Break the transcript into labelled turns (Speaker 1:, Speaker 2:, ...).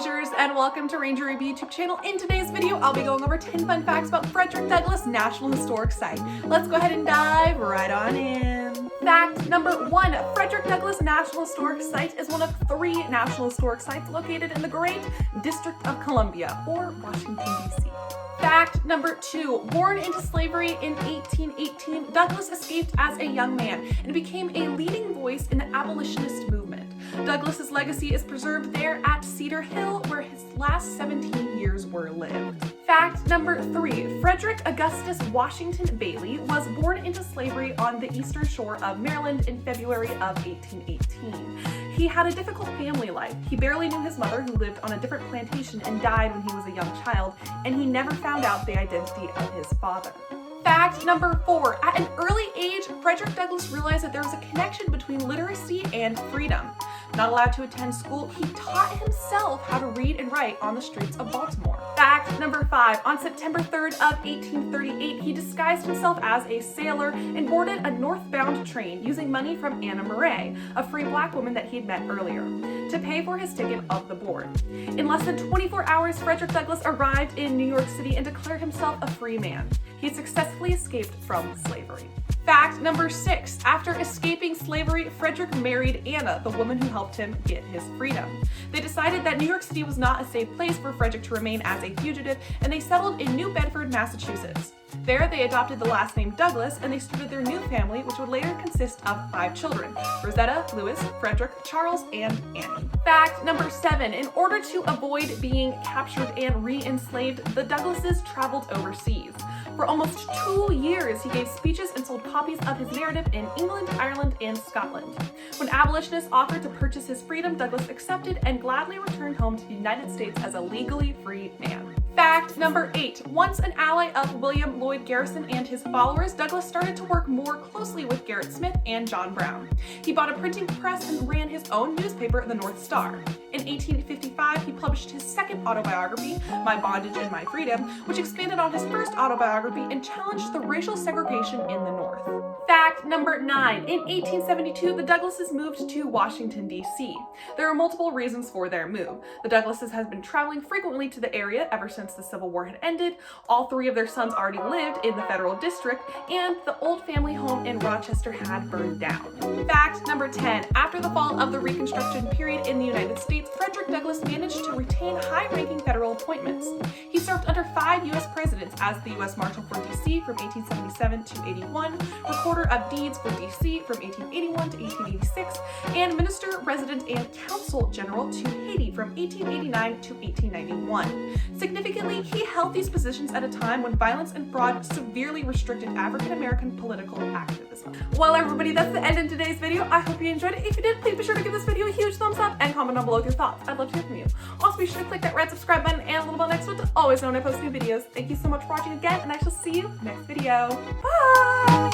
Speaker 1: Rangers, and welcome to Ranger Review YouTube channel. In today's video, I'll be going over 10 fun facts about Frederick Douglass National Historic Site. Let's go ahead and dive right on in. Fact number 1, Frederick Douglass National Historic Site is one of 3 National Historic Sites located in the Great District of Columbia, or Washington, D.C. Fact number 2, born into slavery in 1818, Douglass escaped as a young man and became a leading voice in the abolitionist movement. Douglass's legacy is preserved there at Cedar Hill, where his last 17 years were lived. Fact number 3, Frederick Augustus Washington Bailey was born into slavery on the eastern shore of Maryland in February of 1818. He had a difficult family life. He barely knew his mother, who lived on a different plantation and died when he was a young child, and he never found out the identity of his father. Fact number 4, at an early age, Frederick Douglass realized that there was a connection between literacy and freedom. Not allowed to attend school, he taught himself how to read and write on the streets of Baltimore. Fact number 5, on September 3rd of 1838, he disguised himself as a sailor and boarded a northbound train using money from Anna Murray, a free black woman that he'd met earlier, to pay for his ticket of the board. In less than 24 hours, Frederick Douglass arrived in New York City and declared himself a free man. He successfully escaped from slavery. Fact number 6, after escaping slavery, Frederick married Anna, the woman who helped him get his freedom. They decided that New York City was not a safe place for Frederick to remain as a fugitive, and they settled in New Bedford, Massachusetts. There, they adopted the last name Douglass, and they started their new family, which would later consist of 5 children: Rosetta, Louis, Frederick, Charles, and Annie. Fact number 7, in order to avoid being captured and re-enslaved, the Douglasses traveled overseas. For almost 2 years, he gave speeches and sold copies of his narrative in England, Ireland, and Scotland. When abolitionists offered to purchase his freedom, Douglass accepted and gladly returned home to the United States as a legally free man. Fact number 8, once an ally of William Lloyd Garrison and his followers, Douglass started to work more closely with Gerrit Smith and John Brown. He bought a printing press and ran his own newspaper, the North Star. In 1855, he published his second autobiography, My Bondage and My Freedom, which expanded on his first autobiography and challenged the racial segregation in the North. Fact number 9, in 1872, the Douglasses moved to Washington, D.C. There are multiple reasons for their move. The Douglasses had been traveling frequently to the area ever since the Civil War had ended. All 3 of their sons already lived in the Federal District, and the old family home in Rochester had burned down. Fact number 10, after the fall of the Reconstruction period in the United States, Frederick Douglass managed to retain high-ranking federal appointments. He served under 5 U.S. presidents as the U.S. Marshal for D.C. from 1877 to 81, Recorder of Deeds for D.C. from 1881 to 1886, and Minister, Resident, and Consul General to Haiti from 1889 to 1891. Significantly, he held these positions at a time when violence and fraud severely restricted African American political activism. Well, everybody, that's the end of today's video. I hope you enjoyed it. If you did, please be sure to give this video a huge thumbs up and comment down below with your thoughts. I'd love to hear from you. Also, be sure to click that red subscribe button and a little bell next to it to always know when I post new videos. Thank you so much for watching again, and I shall see you next video. Bye!